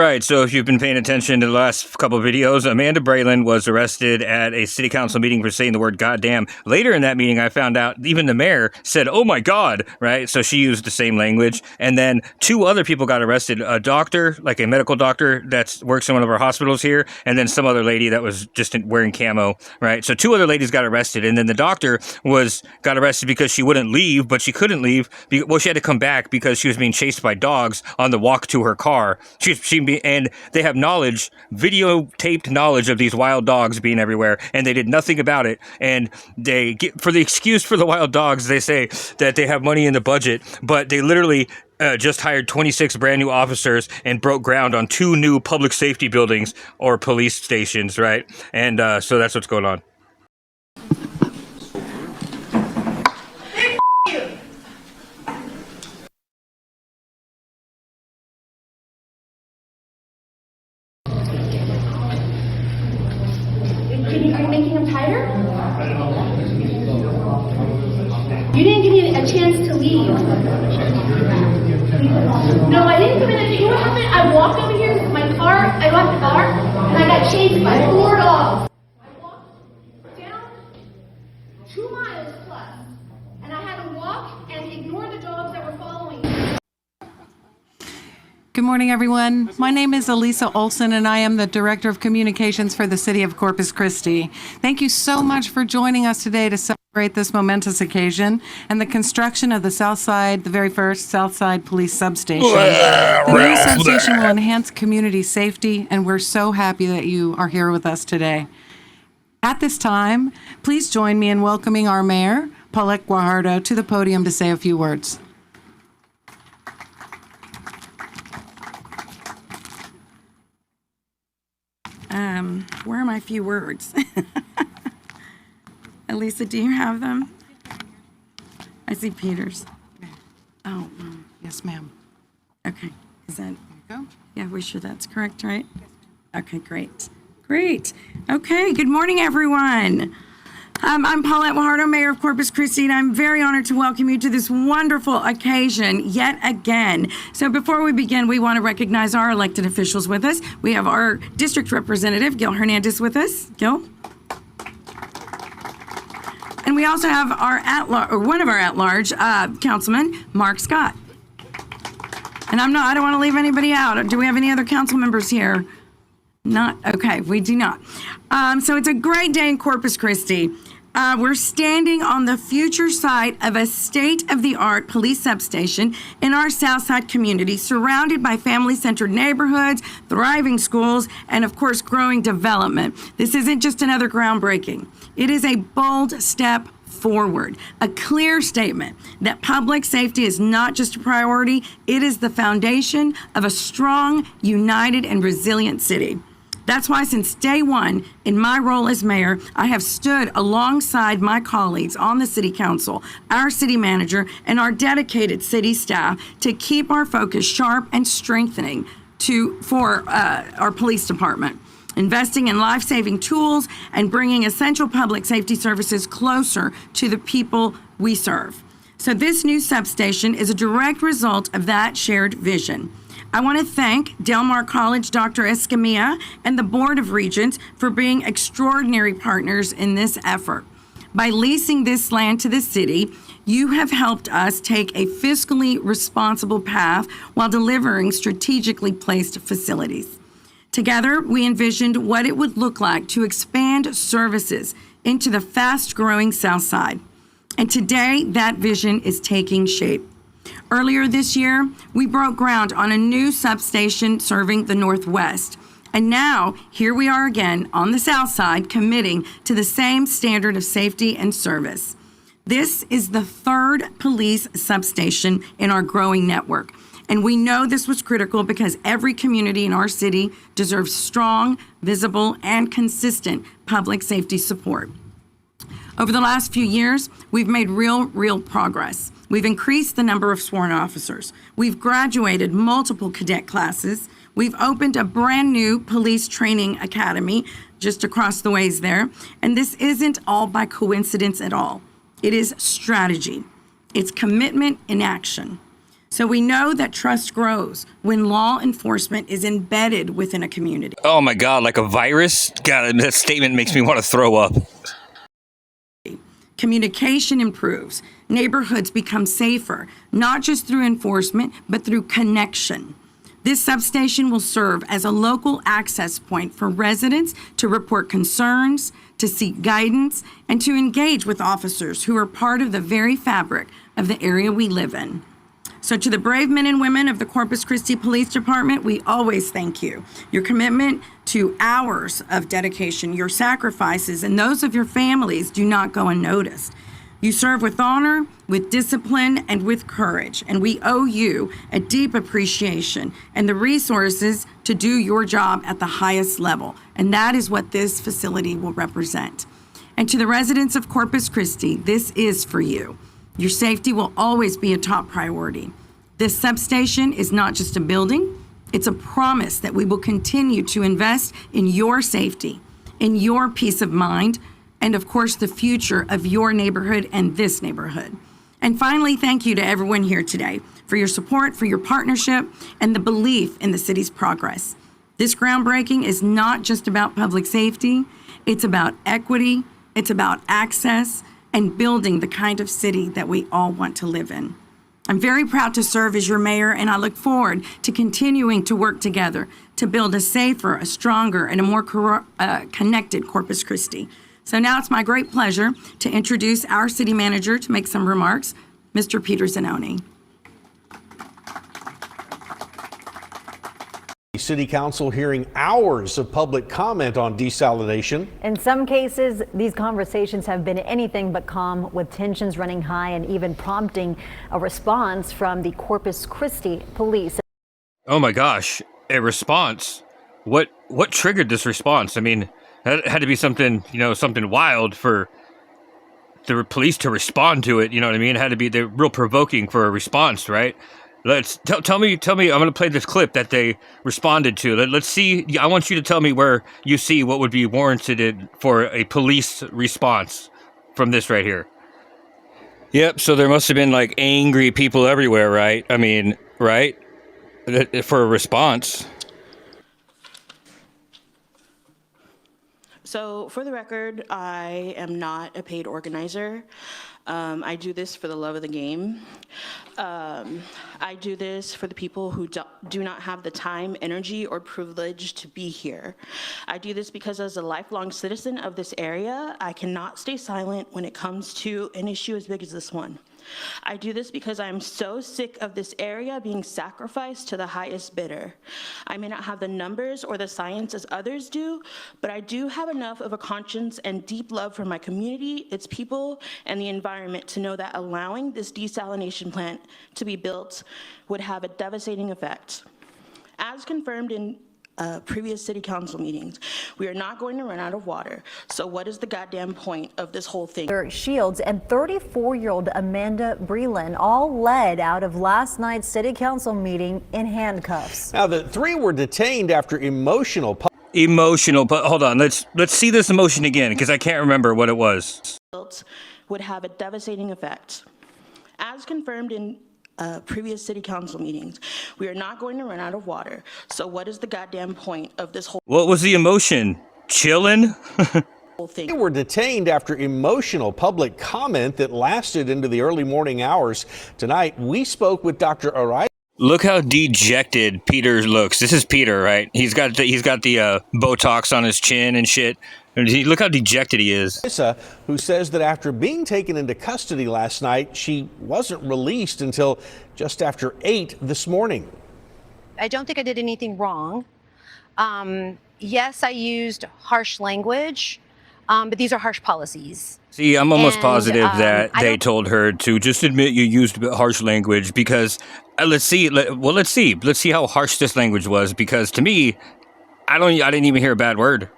right, so if you've been paying attention to the last couple of videos, Amanda Braylon was arrested at a city council meeting for saying the word goddamn. Later in that meeting, I found out even the mayor said, oh my God, right? So she used the same language. And then 2 other people got arrested, a doctor, like a medical doctor that works in one of our hospitals here, and then some other lady that was just wearing camo, right? So 2 other ladies got arrested, and then the doctor got arrested because she wouldn't leave, but she couldn't leave. Well, she had to come back because she was being chased by dogs on the walk to her car. And they have videotaped knowledge of these wild dogs being everywhere, and they did nothing about it. And they get, for the excuse for the wild dogs, they say that they have money in the budget, but they literally just hired 26 brand new officers and broke ground on 2 new public safety buildings or police stations, right? And so that's what's going on. Are you making him tighter? You didn't give me a chance to leave. No, I didn't come in. You know what happened? I walked over here with my car. I left the car, and I got chased by 4 dogs. I walked down 2 miles plus, and I had to walk and ignore the dogs that were following me. Good morning, everyone. My name is Elisa Olson, and I am the Director of Communications for the City of Corpus Christi. Thank you so much for joining us today to celebrate this momentous occasion and the construction of the very first Southside Police Substation. The new substation will enhance community safety, and we're so happy that you are here with us today. At this time, please join me in welcoming our Mayor, Paulette Guajardo, to the podium to say a few words. Where are my few words? Elisa, do you have them? I see Peter's. Oh, Yes, ma'am. okay. Is that, There you go. yeah, we're sure that's correct, right? Okay, great. Great. Okay, good morning, everyone. I'm Paulette Guajardo, Mayor of Corpus Christi, and I'm very honored to welcome you to this wonderful occasion yet again. So before we begin, we want to recognize our elected officials with us. We have our district representative, Gil Hernandez, with us. Gil? And we also have our one of our at-large councilmen, Mark Scott. And I don't want to leave anybody out. Do we have any other council members here? Not, okay, we do not. So it's a great day in Corpus Christi. We're standing on the future site of a state-of-the-art police substation in our Southside community, surrounded by family-centered neighborhoods, thriving schools, and of course, growing development. This isn't just another groundbreaking. It is a bold step forward, a clear statement that public safety is not just a priority, it is the foundation of a strong, united, and resilient city. That's why since day one, in my role as mayor, I have stood alongside my colleagues on the city council, our city manager, and our dedicated city staff to keep our focus sharp and strengthening for our police department, investing in life-saving tools and bringing essential public safety services closer to the people we serve. So this new substation is a direct result of that shared vision. I want to thank Del Mar College, Dr. Escamilla, and the Board of Regents for being extraordinary partners in this effort. By leasing this land to the city, you have helped us take a fiscally responsible path while delivering strategically placed facilities. Together, we envisioned what it would look like to expand services into the fast-growing South Side. And today, that vision is taking shape. Earlier this year, we broke ground on a new substation serving the Northwest. And now, here we are again on the South Side, committing to the same standard of safety and service. This is the 3rd police substation in our growing network. And we know this was critical because every community in our city deserves strong, visible, and consistent public safety support. Over the last few years, we've made real progress. We've increased the number of sworn officers. We've graduated multiple cadet classes. We've opened a brand new police training academy just across the ways there. And this isn't all by coincidence at all. It is strategy. It's commitment in action. So we know that trust grows when law enforcement is embedded within a community. Oh my God, like a virus? God, that statement makes me want to throw up. Communication improves. Neighborhoods become safer, not just through enforcement, but through connection. This substation will serve as a local access point for residents to report concerns, to seek guidance, and to engage with officers who are part of the very fabric of the area we live in. So to the brave men and women of the Corpus Christi Police Department, we always thank you. Your commitment to hours of dedication, your sacrifices, and those of your families do not go unnoticed. You serve with honor, with discipline, and with courage, and we owe you a deep appreciation and the resources to do your job at the highest level, and that is what this facility will represent. And to the residents of Corpus Christi, this is for you. Your safety will always be a top priority. This substation is not just a building, it's a promise that we will continue to invest in your safety, in your peace of mind, and of course, the future of your neighborhood and this neighborhood. And finally, thank you to everyone here today for your support, for your partnership, and the belief in the city's progress. This groundbreaking is not just about public safety, it's about equity, it's about access, and building the kind of city that we all want to live in. I'm very proud to serve as your mayor, and I look forward to continuing to work together to build a safer, a stronger, and a more connected Corpus Christi. So now it's my great pleasure to introduce our city manager to make some remarks, Mr. Peter Zanoni. City Council hearing hours of public comment on desalination. In some cases, these conversations have been anything but calm, with tensions running high and even prompting a response from the Corpus Christi police. Oh my gosh, a response? What triggered this response? I mean, that had to be something, something wild for the police to respond to it. You know what I mean? It had to be real provoking for a response, right? Tell me. I'm going to play this clip that they responded to. Let's see. I want you to tell me where you see what would be warranted for a police response from this right here. Yep. So there must have been like angry people everywhere, right? I mean, right? For a response. So for the record, I am not a paid organizer. I do this for the love of the game. I do this for the people who do not have the time, energy, or privilege to be here. I do this because as a lifelong citizen of this area, I cannot stay silent when it comes to an issue as big as this one. I do this because I am so sick of this area being sacrificed to the highest bidder. I may not have the numbers or the science as others do, but I do have enough of a conscience and deep love for my community, its people, and the environment to know that allowing this desalination plant to be built would have a devastating effect. As confirmed in previous city council meetings, we are not going to run out of water. So what is the goddamn point of this whole thing? Eric Shields and 34-year-old Amanda Breland all led out of last night's city council meeting in handcuffs. Now, the three were detained after but hold on. Let's see this emotion again, because I can't remember what it was. Would have a devastating effect. As confirmed in previous city council meetings, we are not going to run out of water. So what is the goddamn point of this whole What was the emotion? Chilling? thing? they were detained after emotional public comment that lasted into the early morning hours. Tonight, we spoke with Dr. Arai. Look how dejected Peter looks. This is Peter, right? He's got the Botox on his chin and shit. And look how dejected he is. Who says that after being taken into custody last night, she wasn't released until just after 8 this morning. I don't think I did anything wrong. Yes, I used harsh language, but these are harsh policies. See, I'm almost positive that they told her to just admit you used harsh language because let's see how harsh this language was, because to me, I didn't even hear a bad word.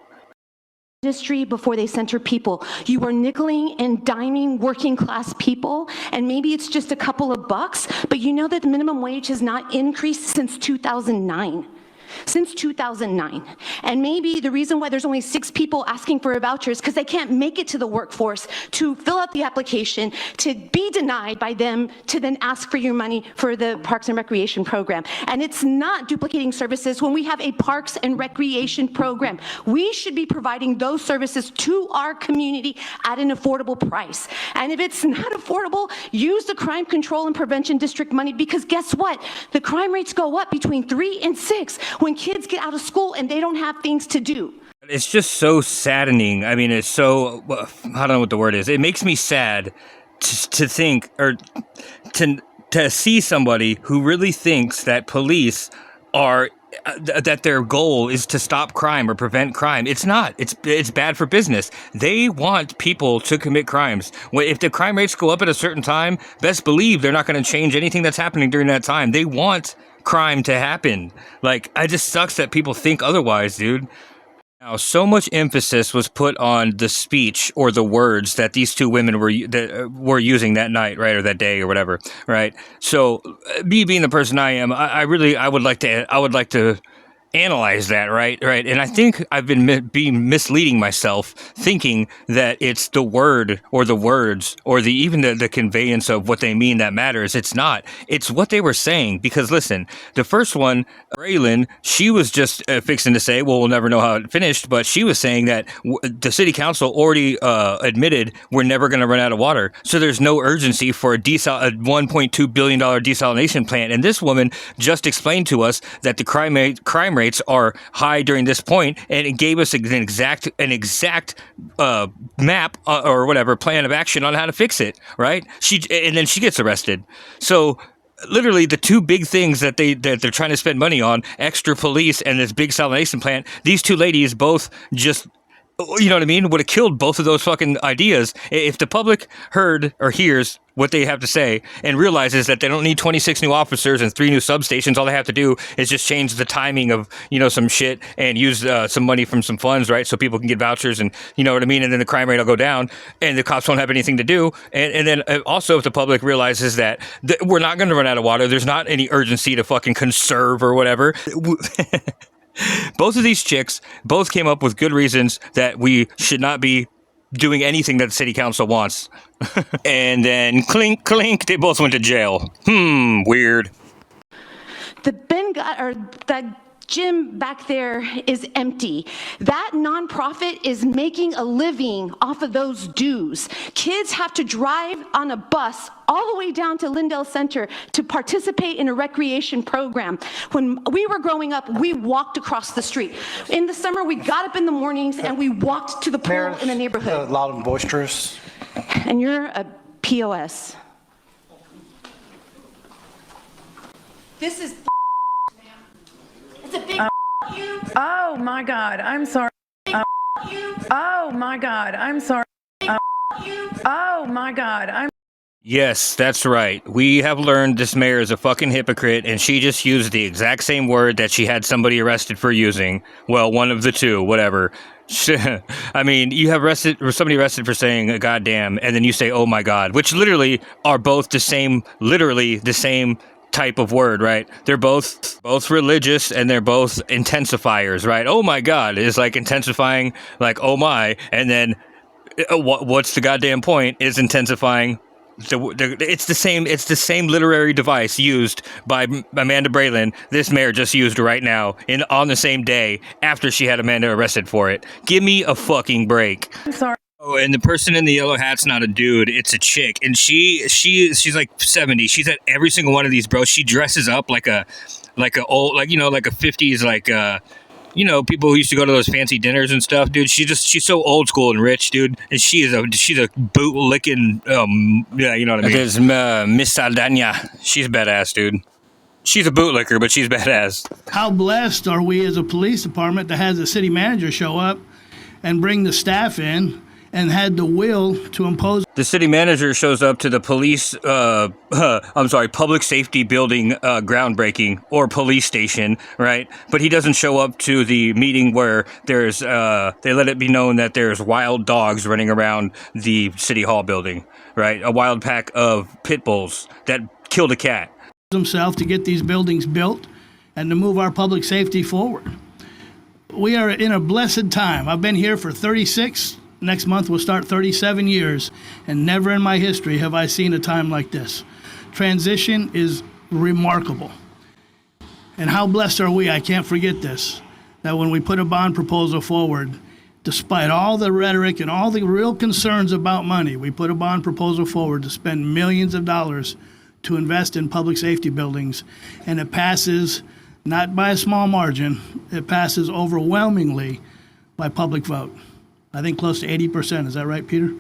Industry before they center people. You are nickeling and diming working class people, and maybe it's just a couple of bucks, but you know that the minimum wage has not increased since 2009. since 2009. And maybe the reason why there's only 6 people asking for a voucher is because they can't make it to the workforce to fill out the application, to be denied by them, to then ask for your money for the Parks and Recreation program. And it's not duplicating services when we have a Parks and Recreation program. We should be providing those services to our community at an affordable price. And if it's not affordable, use the Crime Control and Prevention District money, because guess what? The crime rates go up between 3 and 6 when kids get out of school and they don't have things to do. It's just so saddening. I mean, it's so, I don't know what the word is. It makes me sad to think, or to see somebody who really thinks that police are, that their goal is to stop crime or prevent crime. It's not. It's bad for business. They want people to commit crimes. If the crime rates go up at a certain time, best believe they're not going to change anything that's happening during that time. They want crime to happen. Like, it just sucks that people think otherwise, dude. Now, so much emphasis was put on the speech or the words that these two women were using that night, right, or that day, or whatever, right? So, me being the person I am, I would like to analyze that, right? And I think I've been misleading myself, thinking that it's the word or the words or even the conveyance of what they mean that matters. It's not. It's what they were saying. Because listen, the first one, Braylon, she was just fixing to say, well, we'll never know how it finished, but she was saying that the city council already admitted we're never going to run out of water, so there's no urgency for a $1.2 billion desalination plant. And this woman just explained to us that the crime rates are high during this point, and it gave us an exact map or whatever plan of action on how to fix it, right? And then she gets arrested. So literally the two big things that they're trying to spend money on, extra police and this big salination plant, these two ladies both just, you know what I mean, would have killed both of those fucking ideas. If the public heard or hears what they have to say and realizes that they don't need 26 new officers and 3 new substations, all they have to do is just change the timing of, some shit and use some money from some funds, right? So people can get vouchers and, you know what I mean? And then the crime rate will go down and the cops won't have anything to do. And then also if the public realizes that we're not going to run out of water, there's not any urgency to fucking conserve or whatever. Both of these chicks both came up with good reasons that we should not be doing anything that the city council wants. And then clink, clink, they both went to jail. Weird. That gym back there is empty. That nonprofit is making a living off of those dues. Kids have to drive on a bus all the way down to Lindell Center to participate in a recreation program. When we were growing up, we walked across the street. In the summer, we got up in the mornings and we walked to the pool in the neighborhood. Loud and boisterous. And you're a POS. This is it's a big you. Oh my God, I'm sorry. Oh my God, I'm sorry. Oh my God, Yes, that's right. We have learned this mayor is a fucking hypocrite, and she just used the exact same word that she had somebody arrested for using. Well, one of the two, whatever. I mean, you have somebody arrested for saying goddamn, and then you say, oh my God, which literally are both literally the same type of word, right? They're both religious, and they're both intensifiers, right? Oh my God is like intensifying, like oh my, and then what's the goddamn point is intensifying. It's the same literary device used by Amanda Braylon. This mayor just used right now on the same day after she had Amanda arrested for it. Give me a fucking break. I'm sorry. Oh, and the person in the yellow hat's not a dude, it's a chick. And she's like 70. She's at every single one of these, bro. She dresses up like a old, like, like a 50s, like, people who used to go to those fancy dinners and stuff, dude. She's so old school and rich, dude. And she's a boot licking, yeah, you know what I mean? There's Miss Saldana. She's badass, dude. She's a bootlicker, but she's badass. How blessed are we as a police department that has the city manager show up and bring the staff in and had the will to impose. The city manager shows up to the public safety building groundbreaking or police station, right? But he doesn't show up to the meeting where there's, they let it be known that there's wild dogs running around the city hall building, right? A wild pack of pit bulls that killed a cat. Himself to get these buildings built and to move our public safety forward. We are in a blessed time. I've been here for 36, next month we'll start 37 years, and never in my history have I seen a time like this. Transition is remarkable. And how blessed are we, I can't forget this, that when we put a bond proposal forward, despite all the rhetoric and all the real concerns about money, we put a bond proposal forward to spend millions of dollars to invest in public safety buildings, and it passes not by a small margin, it passes overwhelmingly by public vote. I think close to 80%, is that right, Peter?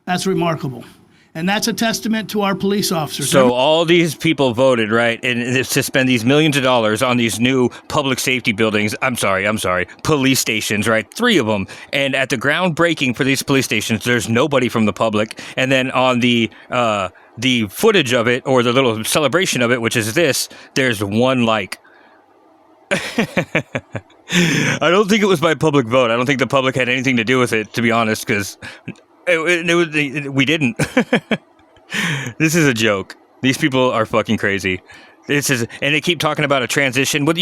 That's remarkable. And that's a testament to our police officers. So all these people voted, right? And it's to spend these millions of dollars on these new public safety buildings. I'm sorry, police stations, right? 3 of them. And at the groundbreaking for these police stations, there's nobody from the public. And then on the footage of it, or the little celebration of it, which is this, there's 1 like. I don't think it was by public vote. I don't think the public had anything to do with it, to be honest, because we didn't. This is a joke. These people are fucking crazy. And they keep talking about a transition. But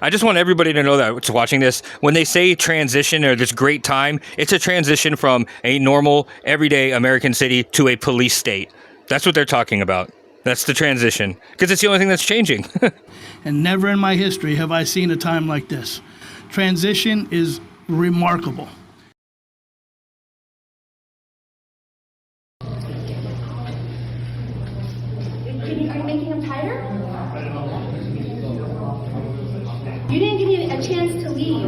I just want everybody to know that's watching this. When they say transition or this great time, it's a transition from a normal, everyday American city to a police state. That's what they're talking about. That's the transition, because it's the only thing that's changing. And never in my history have I seen a time like this. Transition is remarkable. Are you making them tighter? You didn't give me a chance to leave.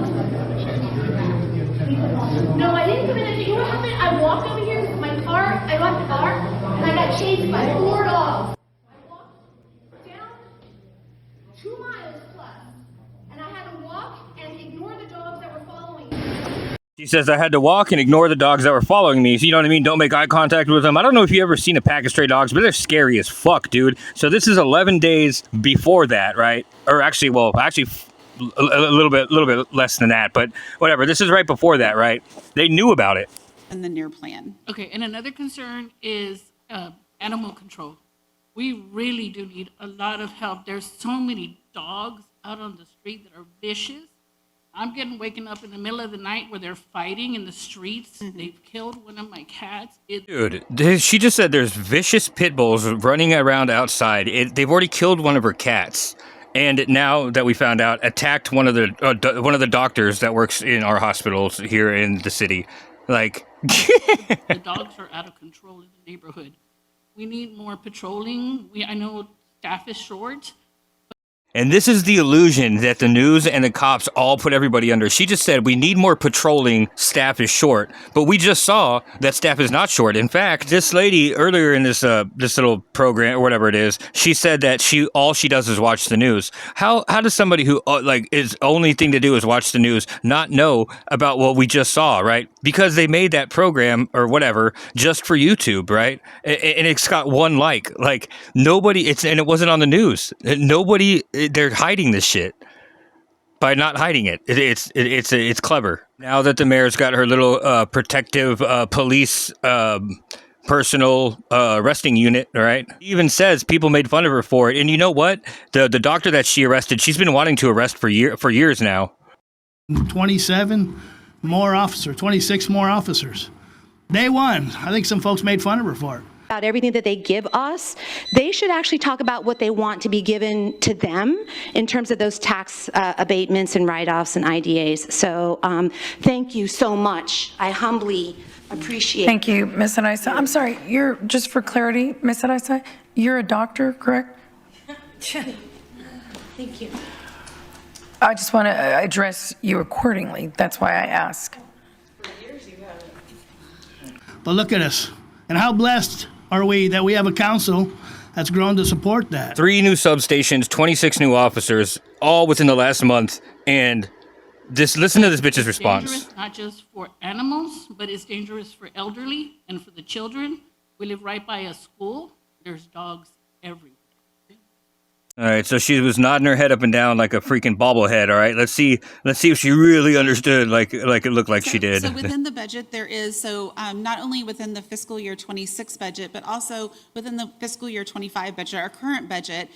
No, I didn't come in. You know what happened? I walked over here with my car. I left the car, and I got chased by 4 dogs. I walked down 2 miles plus, and I had to walk and ignore the dogs that were following me. She says, I had to walk and ignore the dogs that were following me. So you know what I mean? Don't make eye contact with them. I don't know if you've ever seen a pack of stray dogs, but they're scary as fuck, dude. So this is 11 days before that, right? Or actually a little bit less than that, but whatever. This is right before that, right? They knew about it. And the near plan. Okay, and another concern is animal control. We really do need a lot of help. There's so many dogs out on the street that are vicious. I'm getting waken up in the middle of the night where they're fighting in the streets. They've killed one of my cats. Dude, she just said there's vicious pit bulls running around outside. They've already killed one of her cats. And now that we found out, attacked one of the doctors that works in our hospitals here in the city. Like, the dogs are out of control in the neighborhood. We need more patrolling. I know staff is short. and this is the illusion that the news and the cops all put everybody under. She just said we need more patrolling, staff is short. But we just saw that staff is not short. In fact, this lady earlier in this little program or whatever it is, she said that all she does is watch the news. How does somebody who his only thing to do is watch the news not know about what we just saw, right? Because they made that program or whatever just for YouTube, right? And it's got one like nobody. And it wasn't on the news. Nobody. They're hiding this shit by not hiding it. It's clever. Now that the mayor's got her little protective police personal arresting unit, right? He even says people made fun of her for it. And you know what? The doctor that she arrested, she's been wanting to arrest for years now. 27 more officers, 26 more officers. Day one, I think some folks made fun of her for it. About everything that they give us, they should actually talk about what they want to be given to them in terms of those tax abatements and write-offs and IDAs. So thank you so much. I humbly appreciate it. Thank you, Ms. Anaisa. I'm sorry, just for clarity, Ms. Anaisa, you're a doctor, correct? Thank you. I just want to address you accordingly. That's why I ask. But look at us. And how blessed are we that we have a council that's grown to support that. 3 new substations, 26 new officers, all within the last month. And listen to this bitch's response. Dangerous not just for animals, but it's dangerous for elderly and for the children. We live right by a school. There's dogs everywhere. All right, so she was nodding her head up and down like a freaking bobblehead. All right, let's see if she really understood like it looked like she did. So within the budget, there is not only within the fiscal year 26 budget, but also within the fiscal year 25 budget, our current budget,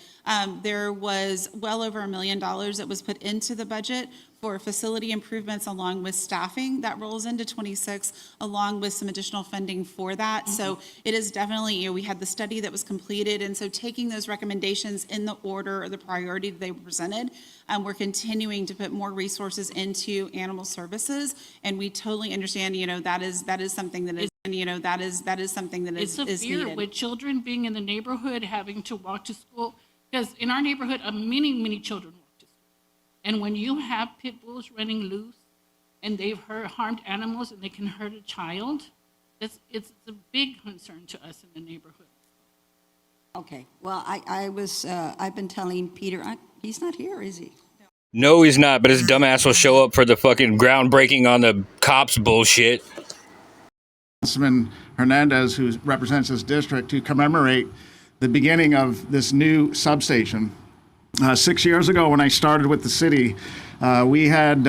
there was well over $1 million that was put into the budget for facility improvements along with staffing that rolls into 26, along with some additional funding for that. So it is definitely, we had the study that was completed, and so taking those recommendations in the order or the priority that they were presented, we're continuing to put more resources into animal services, and we totally understand, that is something that is, that is something that It's is severe needed. with children being in the neighborhood, having to walk to school, because in our neighborhood, many children walk to school. And when you have pit bulls running loose and they've harmed animals and they can hurt a child, it's a big concern to us in the neighborhood. Okay, well, I've been telling Peter, he's not here, is he? No, he's not, but his dumbass will show up for the fucking groundbreaking on the cops bullshit. Councilman Hernandez, who represents this district, to commemorate the beginning of this new substation. 6 years ago, when I started with the city, we had,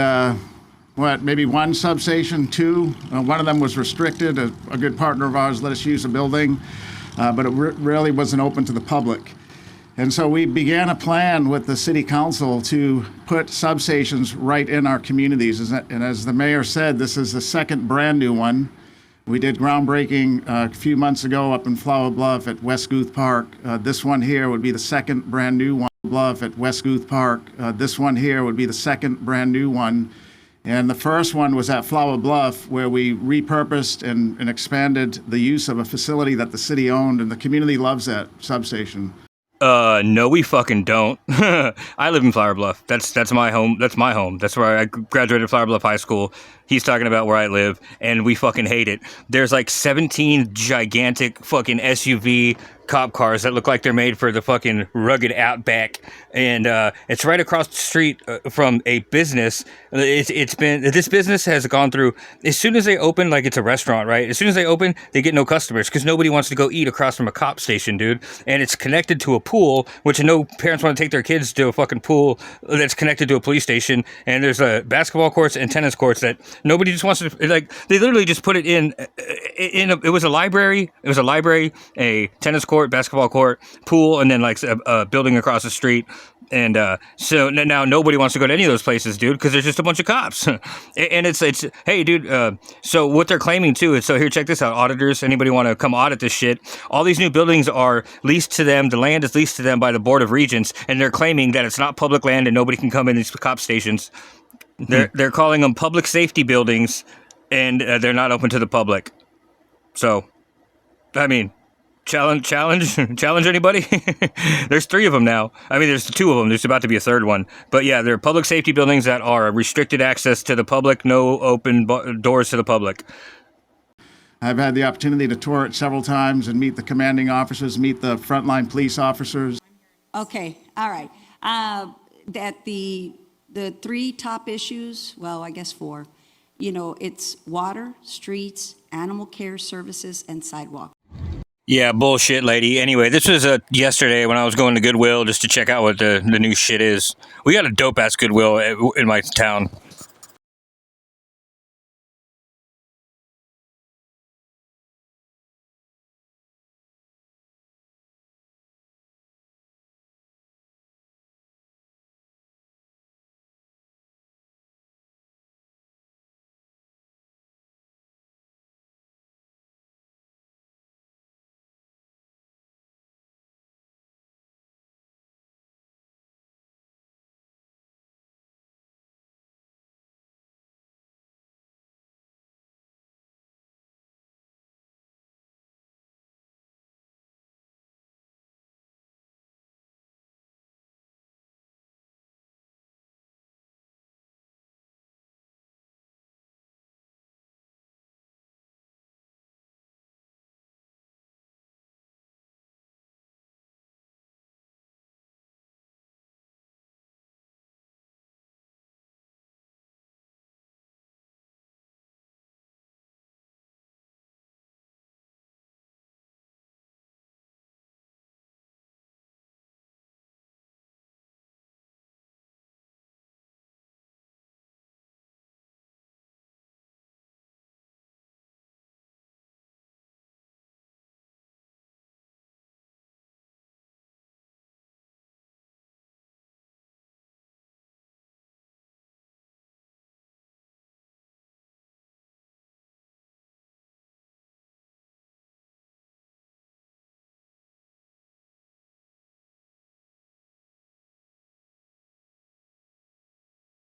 maybe one substation, two. One of them was restricted. A good partner of ours let us use a building, but it really wasn't open to the public. And so we began a plan with the city council to put substations right in our communities. And as the mayor said, this is the second brand new one. We did groundbreaking a few months ago up in Flower Bluff at West Guth Park. This one here would be the second brand new one. Bluff at West Guth Park. This one here would be the second brand new one. And the first one was at Flower Bluff, where we repurposed and expanded the use of a facility that the city owned, and the community loves that substation. No, we fucking don't. I live in Flower Bluff. That's my home. That's my home. That's where I graduated Flower Bluff High School. He's talking about where I live, and we fucking hate it. There's like 17 gigantic fucking SUV cop cars that look like they're made for the fucking rugged outback, and it's right across the street from a business. This business has gone through, as soon as they open, like it's a restaurant, right? As soon as they open, they get no customers because nobody wants to go eat across from a cop station, dude. And it's connected to a pool, which no parents want to take their kids to a fucking pool that's connected to a police station. And there's basketball courts and tennis courts that nobody just wants to, like, they literally just put it it was a library, a tennis court, basketball court, pool, and then like a building across the street. And so now nobody wants to go to any of those places, dude, because there's just a bunch of cops. And it's hey, dude, so what they're claiming too is, so here, check this out, auditors, anybody want to come audit this shit? All these new buildings are leased to them, the land is leased to them by the Board of Regents, and they're claiming that it's not public land and nobody can come in these cop stations. They're calling them public safety buildings, and they're not open to the public. So, I mean, challenge anybody? There's 3 of them now. I mean, there's 2 of them. There's about to be a 3rd one. But yeah, they're public safety buildings that are restricted access to the public, no open doors to the public. I've had the opportunity to tour it several times and meet the commanding officers, meet the frontline police officers. Okay, all right. That the 3 top issues, well, I guess 4, it's water, streets, animal care services, and sidewalk. Yeah, bullshit, lady. Anyway, this was yesterday when I was going to Goodwill just to check out what the new shit is. We got a dope-ass Goodwill in my town.